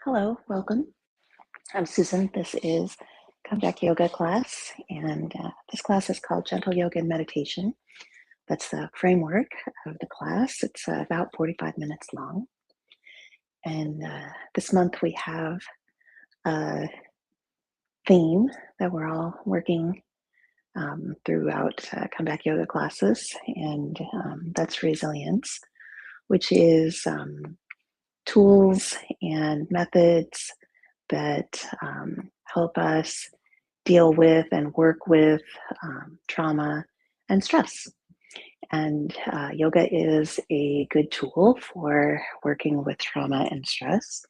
Hello, welcome. I'm Susan. This is Comeback Yoga class, and this class is called Gentle Yoga and Meditation. That's the framework of the class. It's about 45 minutes long. And this month we have a theme that we're all working throughout Comeback Yoga classes, and that's resilience, which is tools and methods that help us deal with and work with trauma and stress. And yoga is a good tool for working with trauma and stress.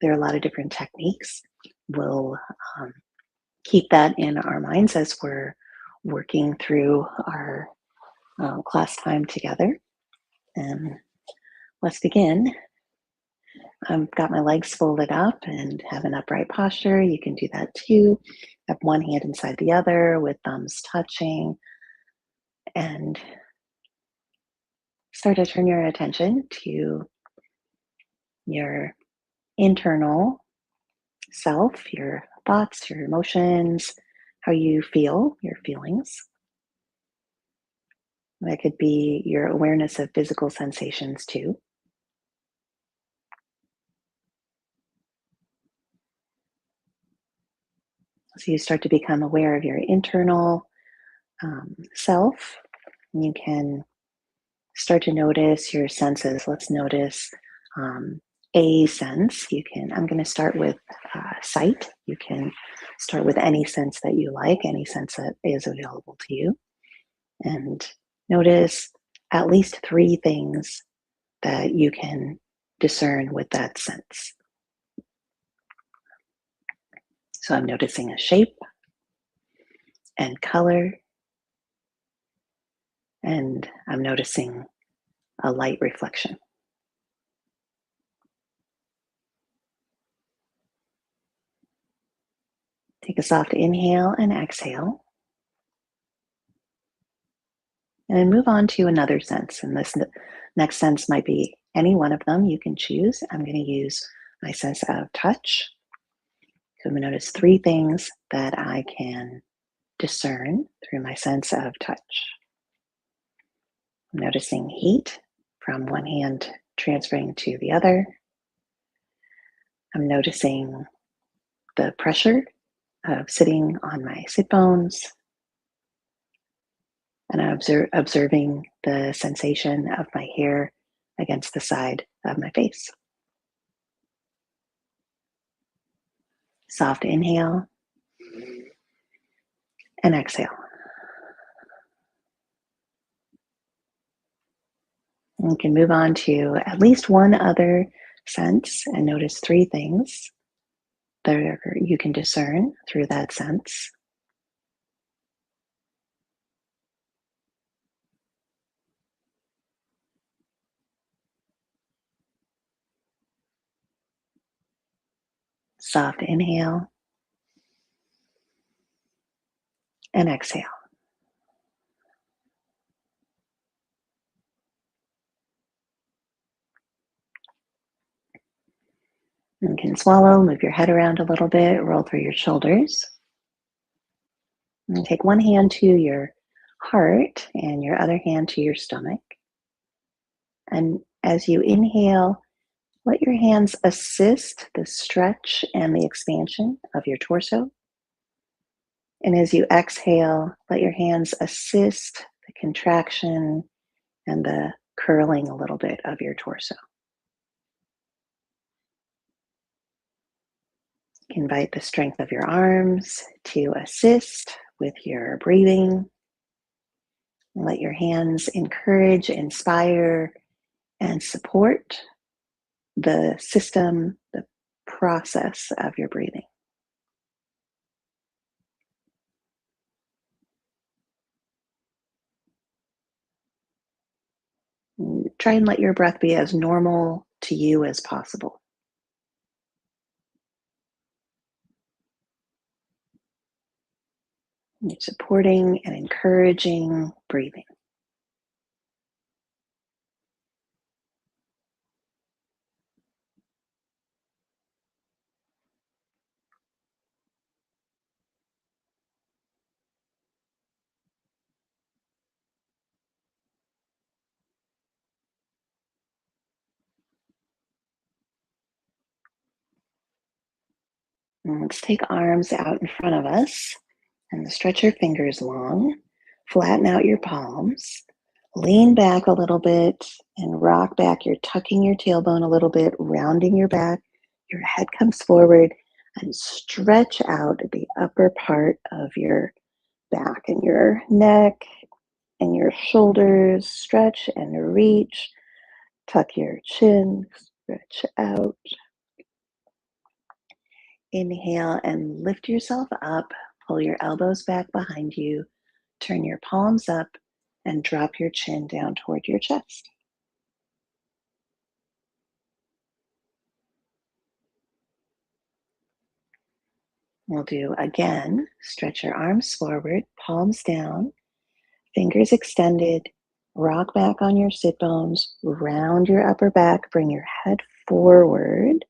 There are a lot of different techniques. We'll keep that in our minds as we're working through our class time together. And let's begin. I've got my legs folded up and have an upright posture. You can do that too. Have one hand inside the other with thumbs touching, and start to turn your attention to your internal self, your thoughts, your emotions, how you feel, your feelings. That could be your awareness of physical sensations too. So you start to become aware of your internal self. You can start to notice your senses. Let's notice a sense. I'm going to start with sight. You can start with any sense that you like, any sense that is available to you. And notice at least three things that you can discern with that sense. So I'm noticing a shape and color, and I'm noticing a light reflection. Take a soft inhale and exhale, and then move on to another sense. And this next sense might be any one of them you can choose. I'm going to use my sense of touch. So I'm going to notice three things that I can discern through my sense of touch. I'm noticing heat from one hand transferring to the other. I'm noticing the pressure of sitting on my sit bones. And I'm observing the sensation of my hair against the side of my face. Soft inhale and exhale. And you can move on to at least one other sense and notice three things that you can discern through that sense. Soft inhale and exhale. You can swallow, move your head around a little bit, roll through your shoulders. And take one hand to your heart and your other hand to your stomach. And as you inhale, let your hands assist the stretch and the expansion of your torso. And as you exhale, let your hands assist the contraction and the curling a little bit of your torso. Invite the strength of your arms to assist with your breathing. Let your hands encourage, inspire, and support the system, the process of your breathing. Try and let your breath be as normal to you as possible. You're supporting and encouraging breathing. And let's take arms out in front of us and stretch your fingers long. Flatten out your palms. Lean back a little bit and rock back. You're tucking your tailbone a little bit, rounding your back. Your head comes forward and stretch out the upper part of your back and your neck and your shoulders. Stretch and reach. Tuck your chin, stretch out. Inhale and lift yourself up. Pull your elbows back behind you. Turn your palms up and drop your chin down toward your chest. We'll do again. Stretch your arms forward, palms down, fingers extended. Rock back on your sit bones. Round your upper back. Bring your head forward.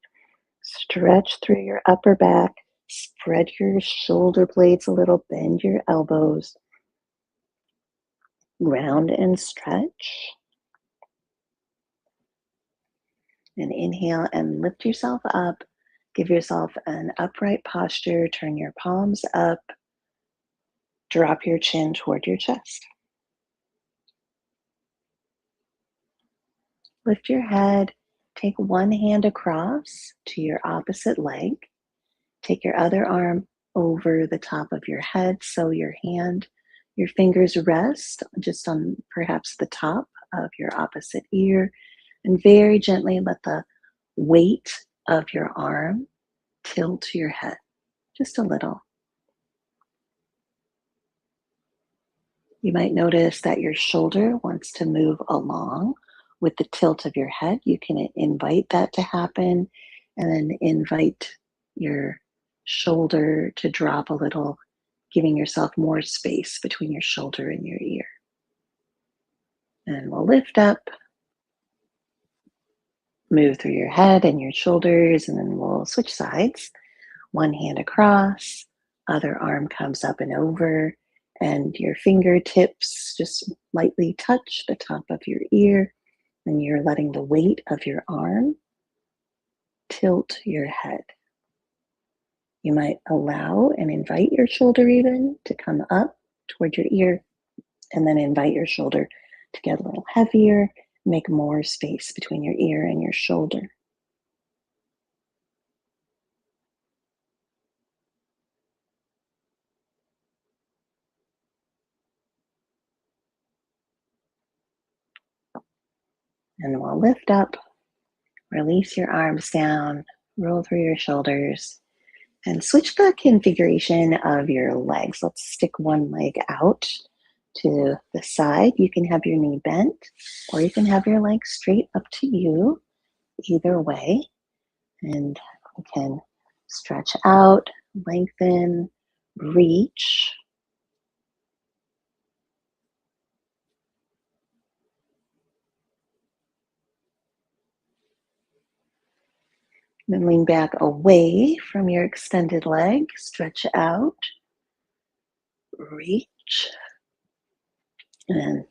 Stretch through your upper back. Spread your shoulder blades a little. Bend your elbows. Round and stretch. And inhale and lift yourself up. Give yourself an upright posture. Turn your palms up. Drop your chin toward your chest. Lift your head. Take one hand across to your opposite leg. Take your other arm over the top of your head so your fingers rest just on perhaps the top of your opposite ear. And very gently let the weight of your arm tilt to your head, just a little. You might notice that your shoulder wants to move along with the tilt of your head. You can invite that to happen and then invite your shoulder to drop a little, giving yourself more space between your shoulder and your ear. And we'll lift up, move through your head and your shoulders, and then we'll switch sides. One hand across, other arm comes up and over, and your fingertips just lightly touch the top of your ear, and you're letting the weight of your arm tilt your head. You might allow and invite your shoulder even to come up toward your ear, and then invite your shoulder to get a little heavier, make more space between your ear and your shoulder. And we'll lift up, release your arms down, roll through your shoulders, and switch the configuration of your legs. Let's stick one leg out to the side. You can have your knee bent, or you can have your leg straight, up to you, either way. And you can stretch out, lengthen, reach. Then lean back away from your extended leg, stretch out, reach, and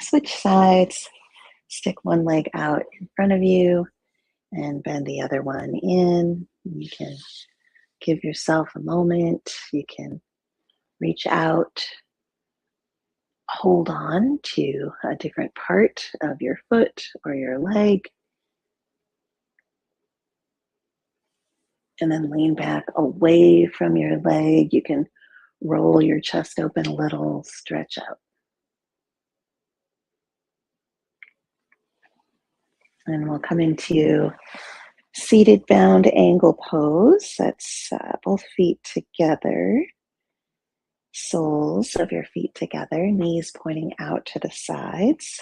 switch sides. Stick one leg out in front of you and bend the other one in. You can give yourself a moment. You can reach out, hold on to a different part of your foot or your leg, and then lean back away from your leg. You can roll your chest open a little, stretch out. And we'll come into seated bound angle pose. That's both feet together, soles of your feet together, knees pointing out to the sides.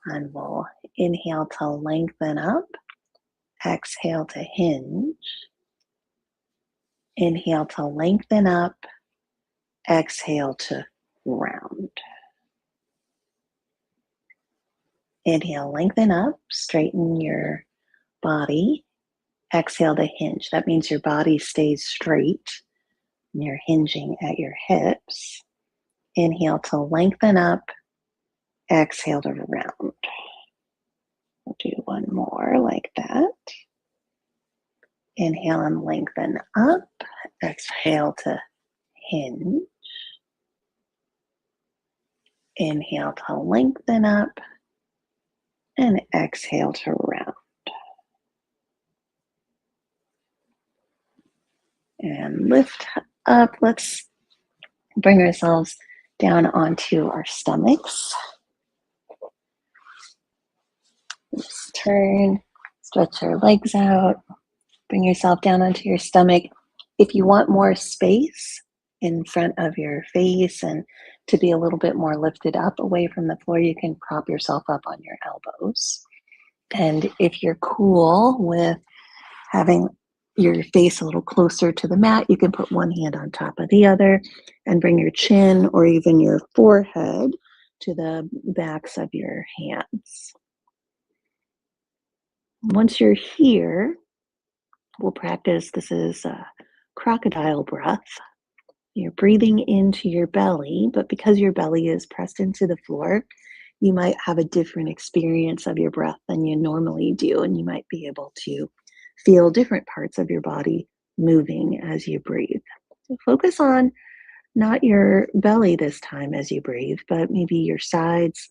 And we'll inhale to lengthen up, exhale to hinge. Inhale to lengthen up, exhale to round. Inhale, lengthen up, straighten your body. Exhale to hinge. That means your body stays straight and you're hinging at your hips. Inhale to lengthen up, exhale to round. We'll do one more like that. Inhale and lengthen up. Exhale to hinge. Inhale to lengthen up. And exhale to round. And lift up. Let's bring ourselves down onto our stomachs. Just turn, stretch your legs out. Bring yourself down onto your stomach. If you want more space in front of your face and to be a little bit more lifted up away from the floor, you can prop yourself up on your elbows. And if you're cool with having your face a little closer to the mat, you can put one hand on top of the other and bring your chin or even your forehead to the backs of your hands. Once you're here, we'll practice. This is a crocodile breath. You're breathing into your belly, but because your belly is pressed into the floor, you might have a different experience of your breath than you normally do, and you might be able to feel different parts of your body moving as you breathe. So focus on not your belly this time as you breathe, but maybe your sides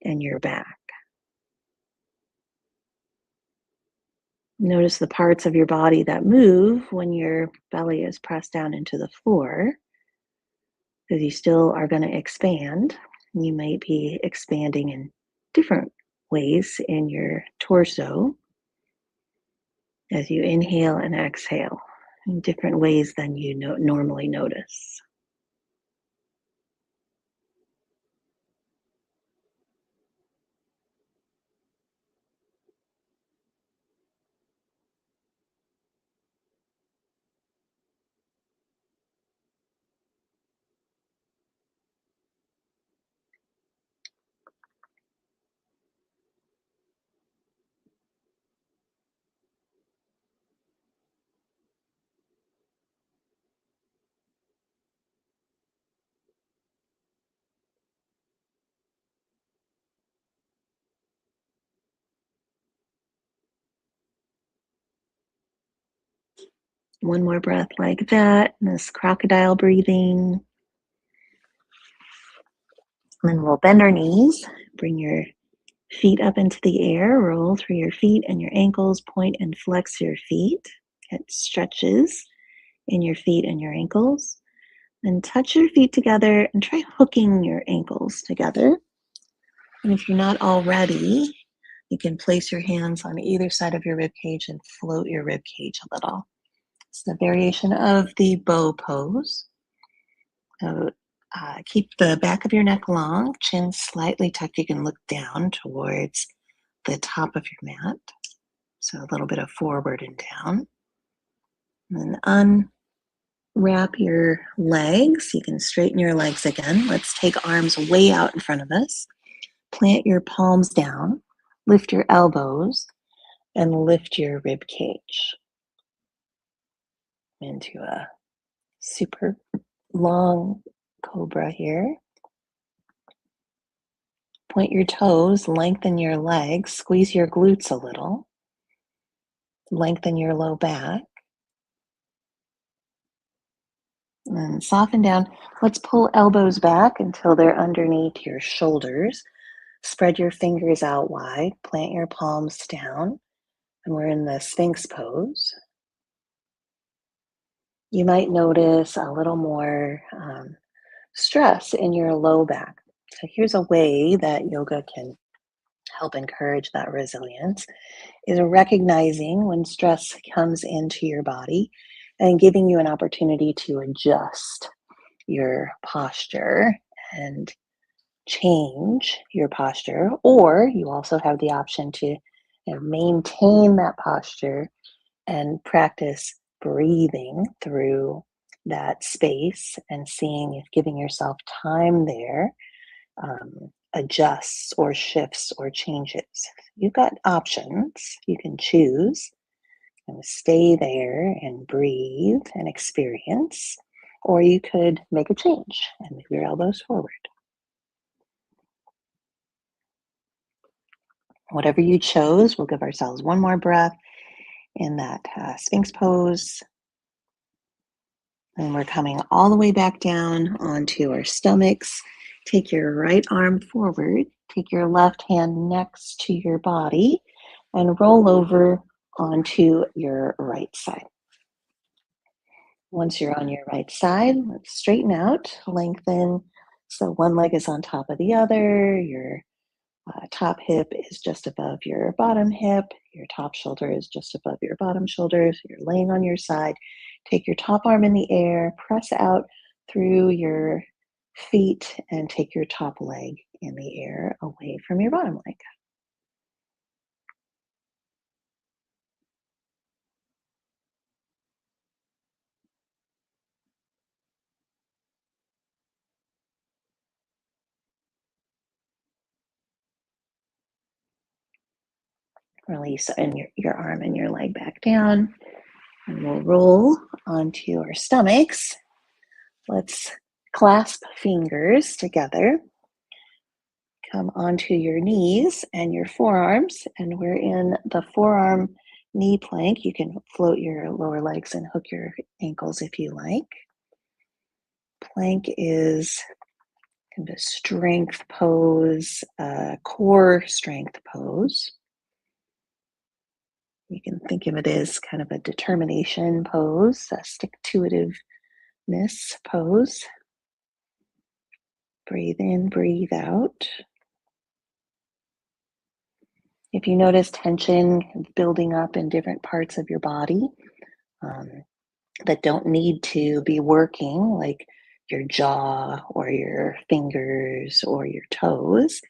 and your back. Notice the parts of your body that move when your belly is pressed down into the floor, because you still are going to expand. You might be expanding in different ways in your torso as you inhale and exhale in different ways than you normally notice. One more breath like that, this crocodile breathing. And then we'll bend our knees, bring your feet up into the air, roll through your feet and your ankles, point and flex your feet. Get stretches in your feet and your ankles. Then touch your feet together and try hooking your ankles together. And if you're not already, you can place your hands on either side of your rib cage and float your rib cage a little. It's the variation of the bow pose. So, keep the back of your neck long, chin slightly tucked. You can look down towards the top of your mat. So a little bit of forward and down. And then unwrap your legs. You can straighten your legs again. Let's take arms way out in front of us. Plant your palms down. Lift your elbows and lift your rib cage into a super long cobra here. Point your toes, lengthen your legs, squeeze your glutes a little, lengthen your low back, and soften down. Let's pull elbows back until they're underneath your shoulders. Spread your fingers out wide, plant your palms down, and we're in the Sphinx pose. You might notice a little more stress in your low back. So here's a way that yoga can help encourage that resilience, is recognizing when stress comes into your body and giving you an opportunity to adjust your posture and change your posture, or you also have the option to maintain that posture and practice breathing through that space and seeing if giving yourself time there adjusts or shifts or changes. You've got options. You can choose and stay there and breathe and experience, or you could make a change and move your elbows forward. Whatever you chose, we'll give ourselves one more breath. in that Sphinx pose. And we're coming all the way back down onto our stomachs. Take your right arm forward. Take your left hand next to your body and roll over onto your right side. Once you're on your right side, let's straighten out, lengthen. So one leg is on top of the other. Your top hip is just above your bottom hip. Your top shoulder is just above your bottom shoulder. So you're laying on your side. Take your top arm in the air, press out through your feet, and take your top leg in the air away from your bottom leg. Release your arm and your leg back down. And we'll roll onto our stomachs. Let's clasp fingers together. Come onto your knees and your forearms, and we're in the forearm knee plank. You can float your lower legs and hook your ankles if you like. Plank is kind of a strength pose, a core strength pose. You can think of it as kind of a determination pose, a stick-to-itiveness pose. Breathe in, breathe out. If you notice tension building up in different parts of your body that don't need to be working, like your jaw or your fingers or your toes,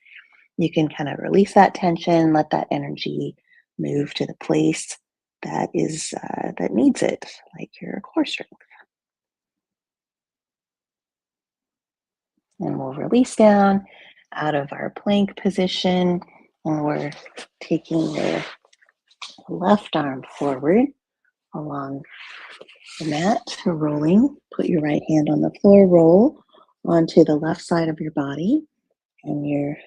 you can kind of release that tension, let that energy move to the place that needs it, like your core strength. And we'll release down out of our plank position, and we're taking your left arm forward along the mat, rolling. Put your right hand on the floor, roll onto the left side of your body, and you're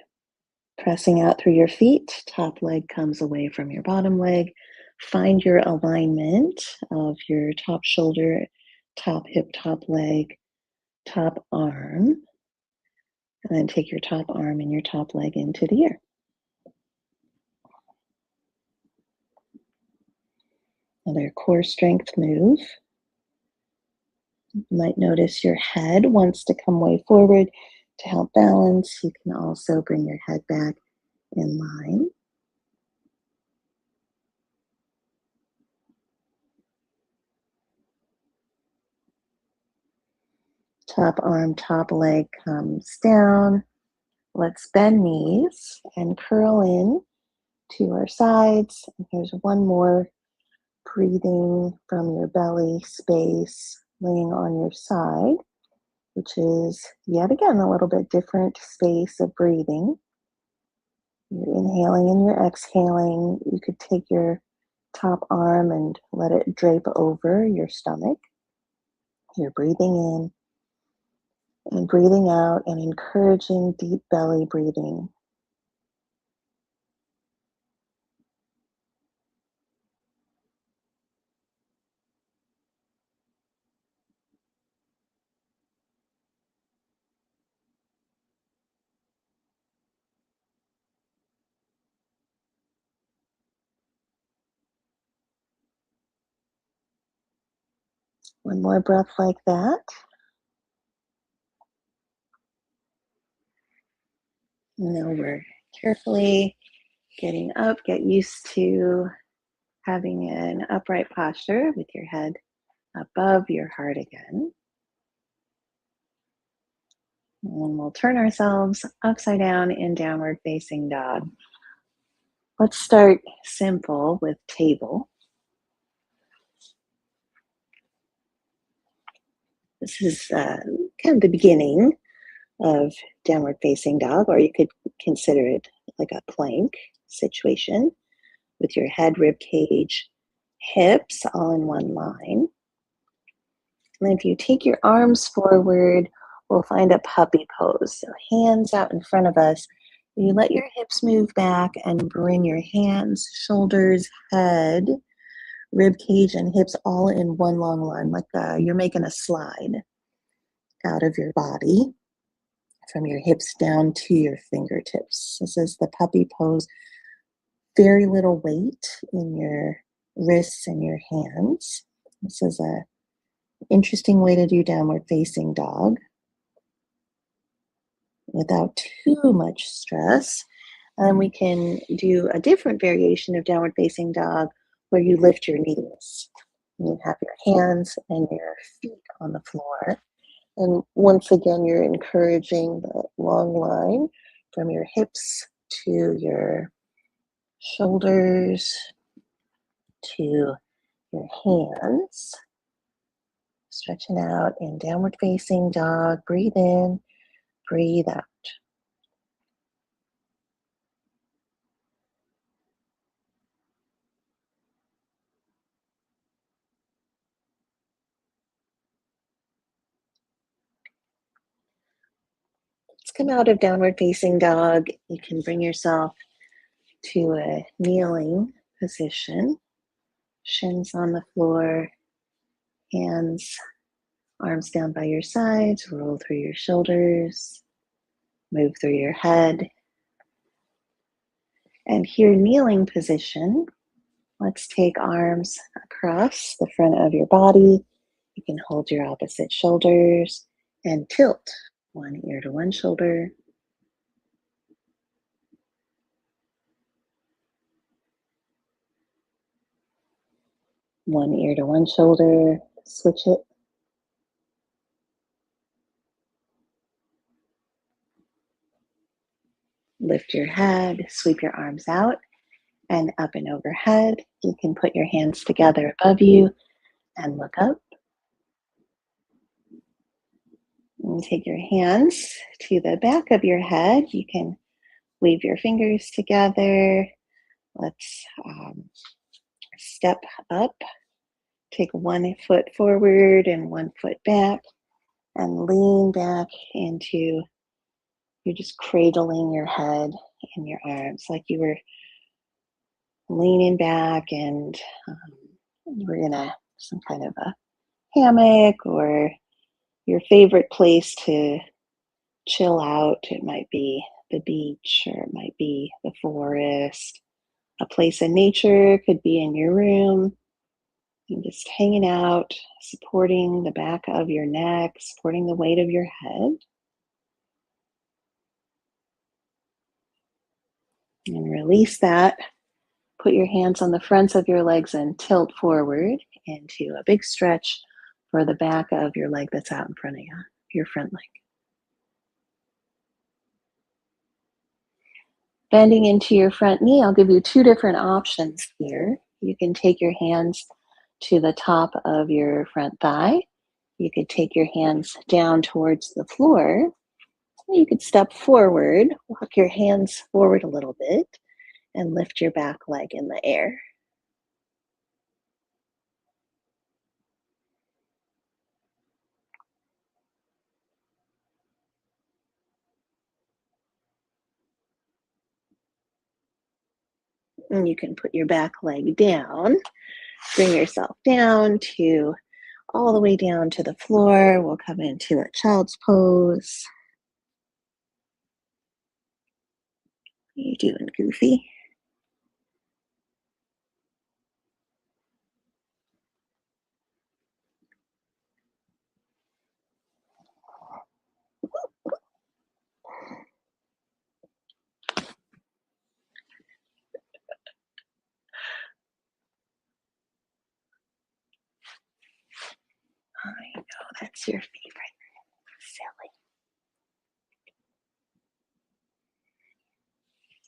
pressing out through your feet. Top leg comes away from your bottom leg. Find your alignment of your top shoulder, top hip, top leg, top arm, and then take your top arm and your top leg into the air. Another core strength move. You might notice your head wants to come way forward to help balance. You can also bring your head back in line. Top arm, top leg comes down. Let's bend knees and curl in to our sides. And here's one more. Breathing from your belly space, laying on your side, which is yet again a little bit different space of breathing. You're inhaling and you're exhaling. You could take your top arm and let it drape over your stomach. You're breathing in and breathing out and encouraging deep belly breathing. One more breath like that. Now we're carefully getting up. Get used to having an upright posture with your head above your heart again. And we'll turn ourselves upside down in downward facing dog. Let's start simple with table. This is kind of the beginning of downward facing dog, or you could consider it like a plank situation with your head, rib cage, hips all in one line. And if you take your arms forward, we'll find a puppy pose. So hands out in front of us. You let your hips move back and bring your hands, shoulders, head rib cage and hips all in one long line, like you're making a slide out of your body from your hips down to your fingertips. This is the puppy pose. Very little weight in your wrists and your hands. This is a interesting way to do downward facing dog without too much stress. And we can do a different variation of downward facing dog where you lift your knees. You have your hands and your feet on the floor. And once again, you're encouraging the long line from your hips to your shoulders to your hands. Stretching out in downward facing dog. Breathe in, breathe out. Let's come out of downward facing dog. You can bring yourself to a kneeling position. Shins on the floor, hands, arms down by your sides, roll through your shoulders, move through your head. And here, kneeling position, let's take arms across the front of your body. You can hold your opposite shoulders and tilt one ear to one shoulder. One ear to one shoulder, switch it. Lift your head, sweep your arms out and up and overhead. You can put your hands together above you and look up. And take your hands to the back of your head. You can weave your fingers together. Let's step up. Take one foot forward and one foot back and lean back into, you're just cradling your head in your arms like you were leaning back and you were in some kind of a hammock or your favorite place to chill out. It might be the beach or it might be the forest. A place in nature could be in your room. And just hanging out, supporting the back of your neck, supporting the weight of your head. And release that. Put your hands on the fronts of your legs and tilt forward into a big stretch for the back of your leg that's out in front of you, your front leg. Bending into your front knee, I'll give you two different options here. You can take your hands to the top of your front thigh. You could take your hands down towards the floor. You could step forward, walk your hands forward a little bit, and lift your back leg in the air. And you can put your back leg down, bring yourself down to all the way down to the floor. We'll come into a child's pose. What are you doing, Goofy? I know that's your favorite. Silly.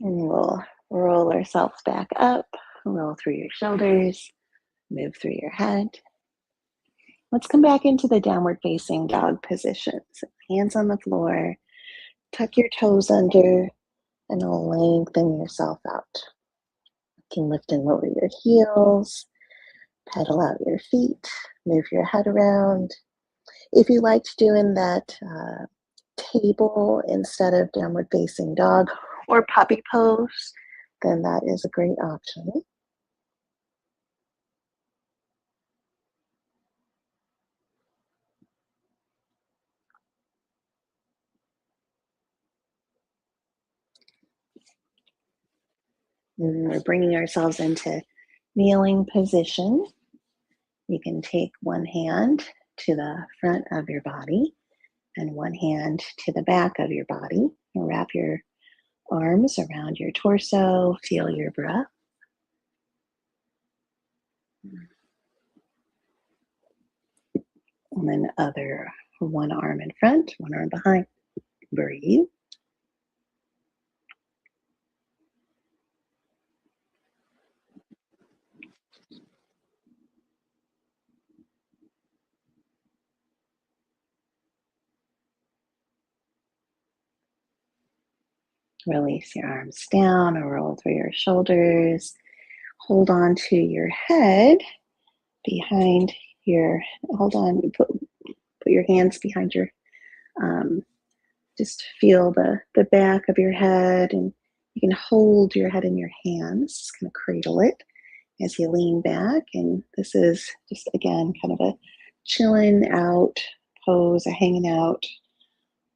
And we'll roll ourselves back up, roll through your shoulders, move through your head. Let's come back into the downward facing dog position. So hands on the floor, tuck your toes under, and lengthen yourself out. You can lift and lower your heels, pedal out your feet, move your head around. If you liked doing that table instead of downward facing dog or puppy pose, then that is a great option. And we're bringing ourselves into kneeling position. You can take one hand to the front of your body and one hand to the back of your body. And wrap your arms around your torso. Feel your breath. And then other one arm in front, one arm behind. Breathe. Release your arms down or roll through your shoulders. Hold on to your head behind your, hold on, put your hands behind your, um, just feel the back of your head, and you can hold your head in your hands, just kind of cradle it as you lean back. And this is just, again, kind of a chilling out pose, a hanging out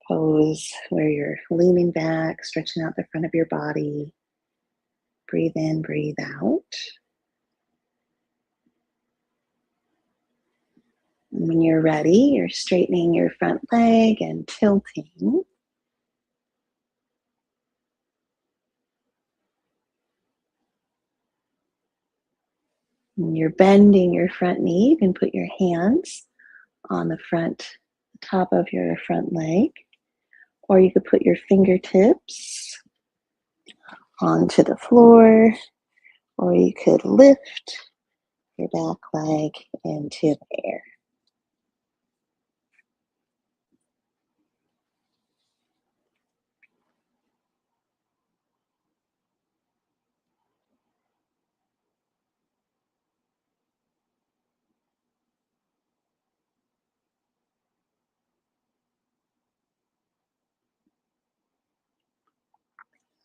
pose where you're leaning back, stretching out the front of your body. Breathe in, breathe out. And when you're ready, you're straightening your front leg and tilting. And you're bending your front knee. You can put your hands on the top of your front leg, or you could put your fingertips onto the floor, or you could lift your back leg into the air.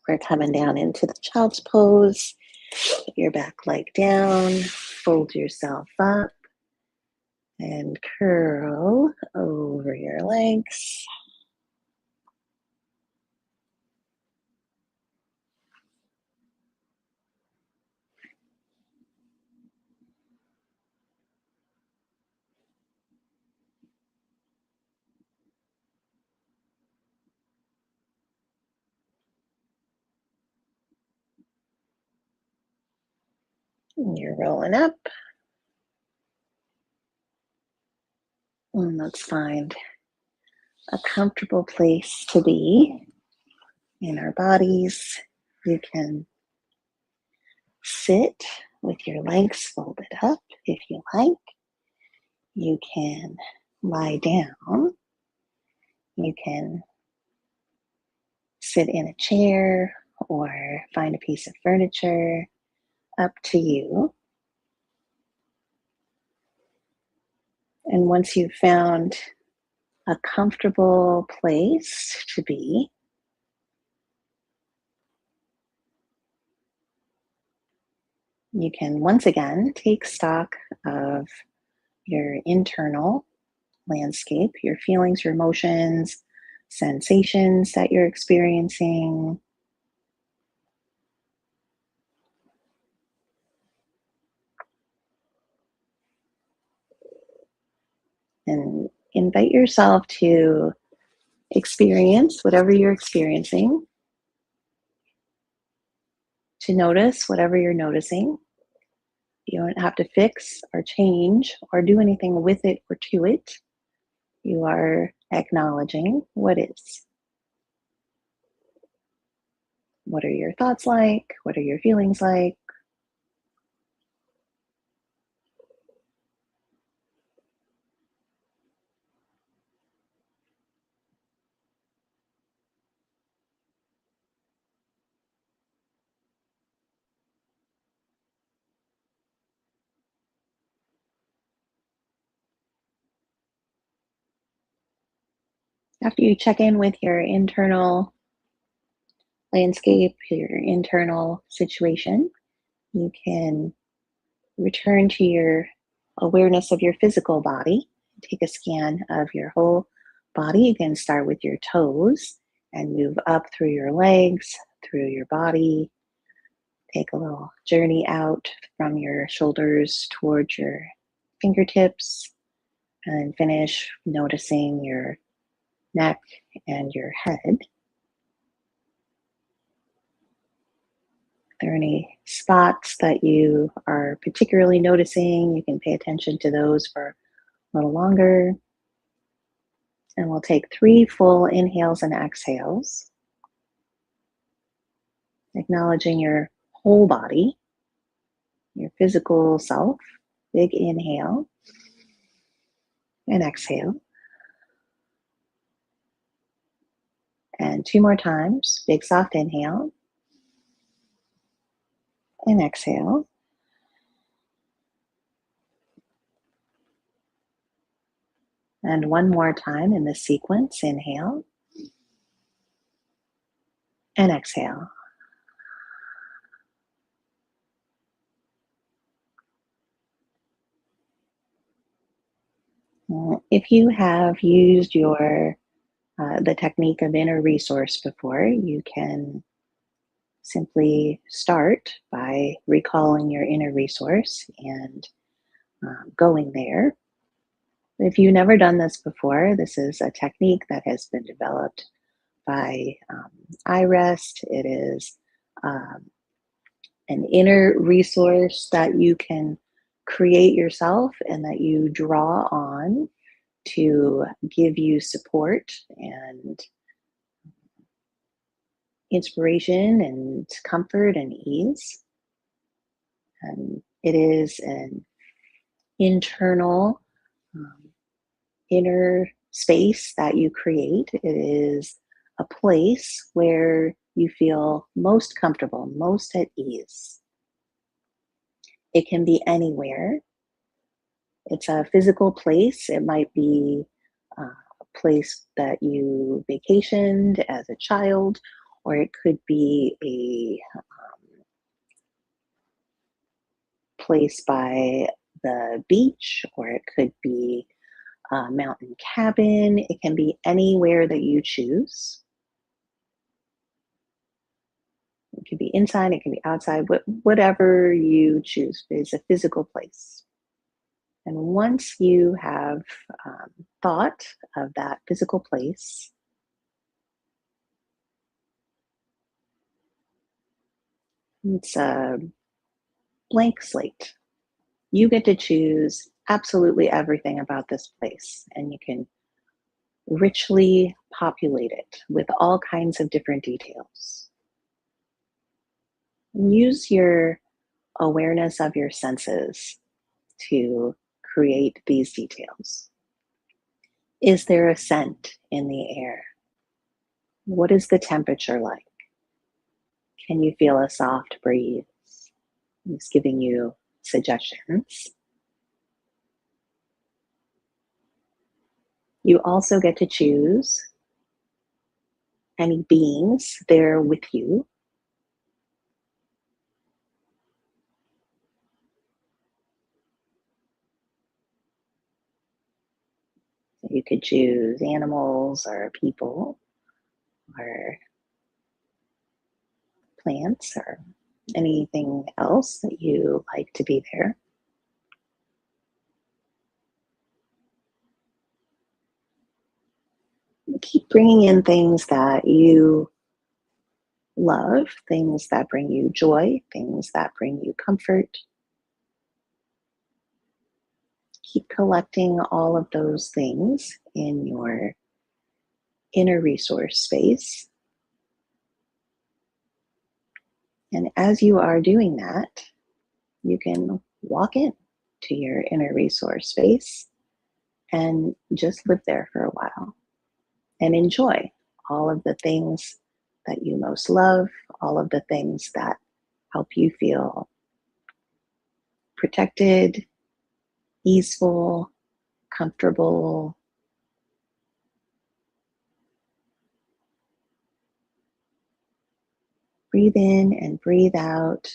We're coming down into the child's pose. Put your back leg down, fold yourself up, and curl over your legs. And you're rolling up. And let's find a comfortable place to be in our bodies. You can sit with your legs folded up if you like. You can lie down. You can sit in a chair or find a piece of furniture. Up to you. And once you've found a comfortable place to be, you can once again take stock of your internal landscape, your feelings, your emotions, sensations that you're experiencing. And invite yourself to experience whatever you're experiencing, to notice whatever you're noticing. You don't have to fix or change or do anything with it or to it. You are acknowledging what is. What are your thoughts like? What are your feelings like? After you check in with your internal landscape, your internal situation, you can return to your awareness of your physical body. Take a scan of your whole body. You can start with your toes and move up through your legs, through your body. take a little journey out from your shoulders towards your fingertips and finish noticing your neck and your head. If there are any spots that you are particularly noticing, you can pay attention to those for a little longer. And we'll take 3 full inhales and exhales, acknowledging your whole body, your physical self. Big inhale and exhale. And 2 more times. Big soft inhale and exhale. And 1 more time in this sequence. Inhale and exhale. If you have used the technique of inner resource before, you can simply start by recalling your inner resource and going there. If you've never done this before, this is a technique that has been developed by iRest. It is an inner resource that you can create yourself and that you draw on to give you support and inspiration and comfort and ease. And it is an internal, inner space that you create. It is a place where you feel most comfortable, most at ease. It can be anywhere. It's a physical place. It might be a place that you vacationed as a child, or it could be a place by the beach, or it could be a mountain cabin. It can be anywhere that you choose. It can be inside, it can be outside, whatever you choose is a physical place. And once you have thought of that physical place, it's a blank slate. You get to choose absolutely everything about this place, and you can richly populate it with all kinds of different details. Use your awareness of your senses to create these details. Is there a scent in the air? What is the temperature like? Can you feel a soft breeze? It's giving you suggestions. You also get to choose any beings there with you. You could choose animals or people or plants or anything else that you like to be there. Keep bringing in things that you love, things that bring you joy, things that bring you comfort. Keep collecting all of those things in your inner resource space. And as you are doing that, you can walk in to your inner resource space and just live there for a while and enjoy all of the things that you most love, all of the things that help you feel protected, easeful, comfortable. Breathe in and breathe out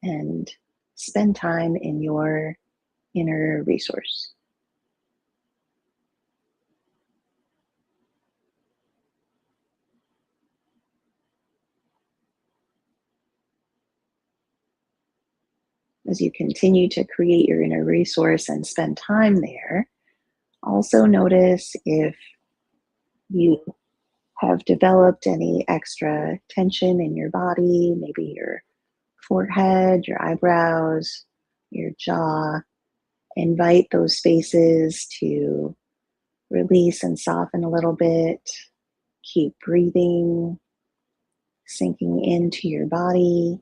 and spend time in your inner resource. As you continue to create your inner resource and spend time there, also notice if you have developed any extra tension in your body, maybe your forehead, your eyebrows, your jaw. Invite those spaces to release and soften a little bit. Keep breathing, sinking into your body,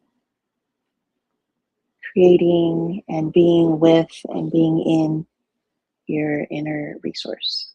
creating and being with and being in your inner resource.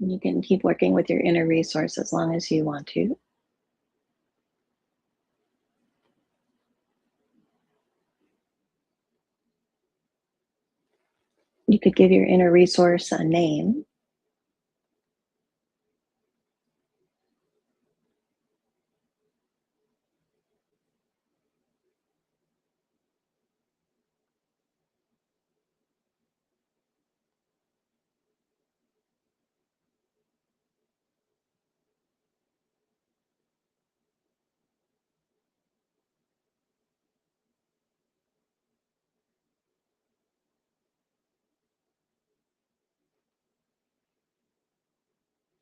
And you can keep working with your inner resource as long as you want to. You could give your inner resource a name.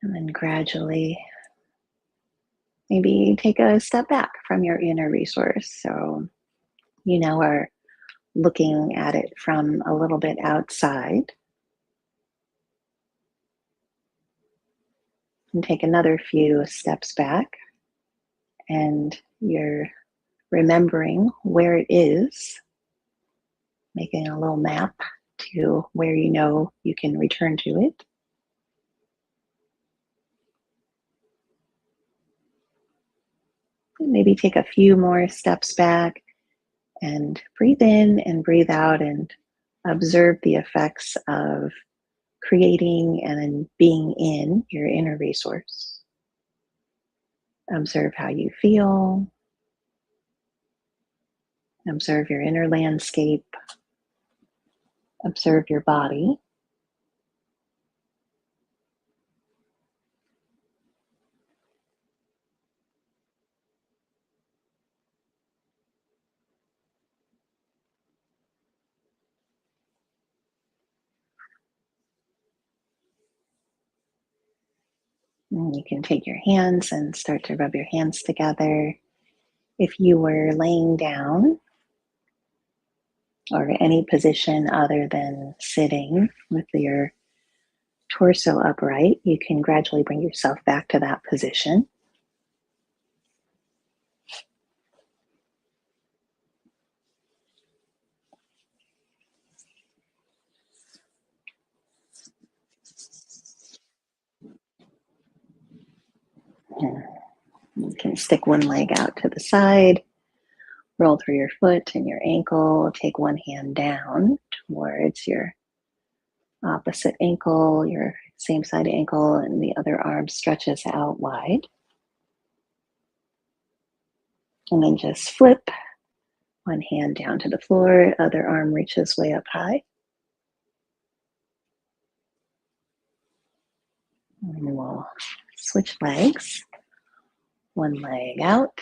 And then gradually, maybe take a step back from your inner resource. So you now are looking at it from a little bit outside. And take another few steps back, and you're remembering where it is, making a little map to where you know you can return to it. And maybe take a few more steps back and breathe in and breathe out and observe the effects of creating and then being in your inner resource. Observe how you feel. Observe your inner landscape. Observe your body. And you can take your hands and start to rub your hands together. If you were laying down or any position other than sitting with your torso upright, you can gradually bring yourself back to that position. And you can stick one leg out to the side, roll through your foot and your ankle, take one hand down towards your opposite ankle, your same side ankle, and the other arm stretches out wide. And then just flip one hand down to the floor, other arm reaches way up high. And we'll switch legs. One leg out,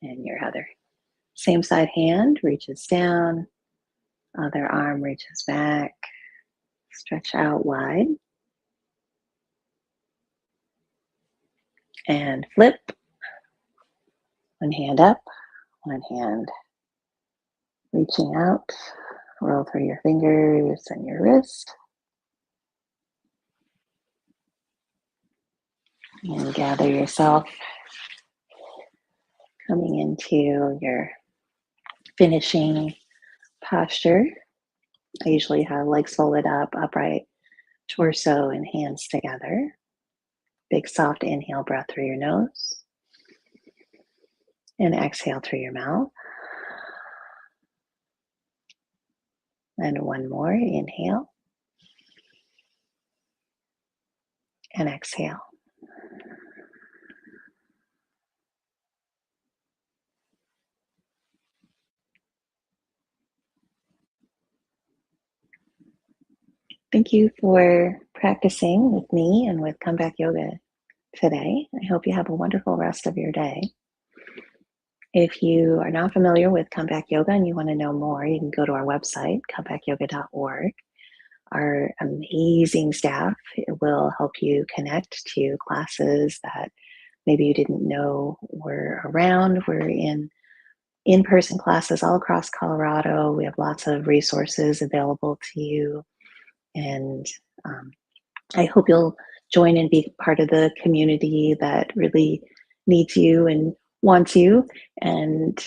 and your other same side hand reaches down, other arm reaches back, stretch out wide, and flip. One hand up, one hand reaching out, roll through your fingers and your wrist. And gather yourself coming into your finishing posture. I usually have legs folded up, upright, torso and hands together. Big soft inhale, breath through your nose. And exhale through your mouth. And one more, inhale. And exhale. Thank you for practicing with me and with Comeback Yoga today. I hope you have a wonderful rest of your day. If you are not familiar with Comeback Yoga and you want to know more, you can go to our website, comebackyoga.org. Our amazing staff will help you connect to classes that maybe you didn't know were around. We're in-person classes all across Colorado. We have lots of resources available to you. And I hope you'll join and be part of the community that really needs you and wants you and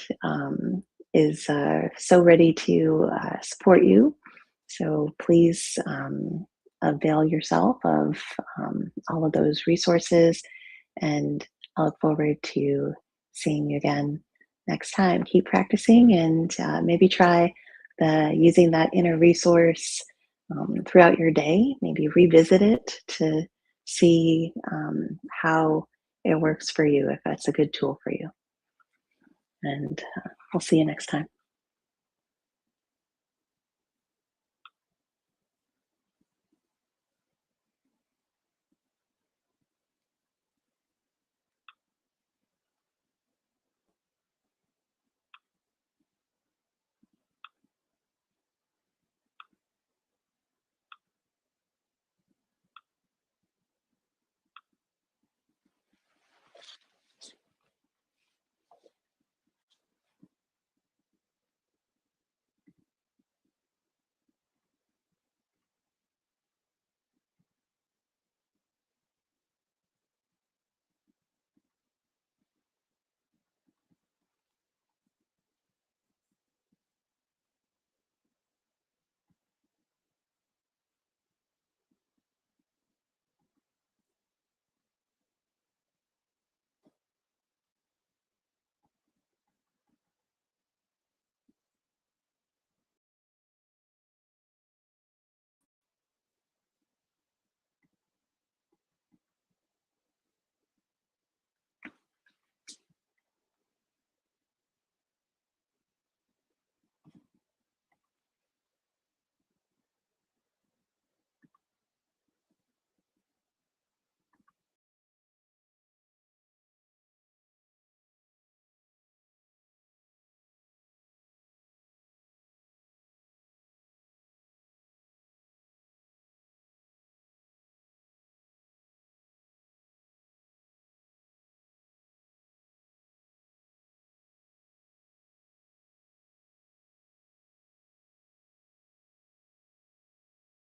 is so ready to support you. So please avail yourself of all of those resources, and I look forward to seeing you again next time. Keep practicing and maybe try using that inner resource throughout your day. Maybe revisit it to see how it works for you, if that's a good tool for you. And we'll see you next time.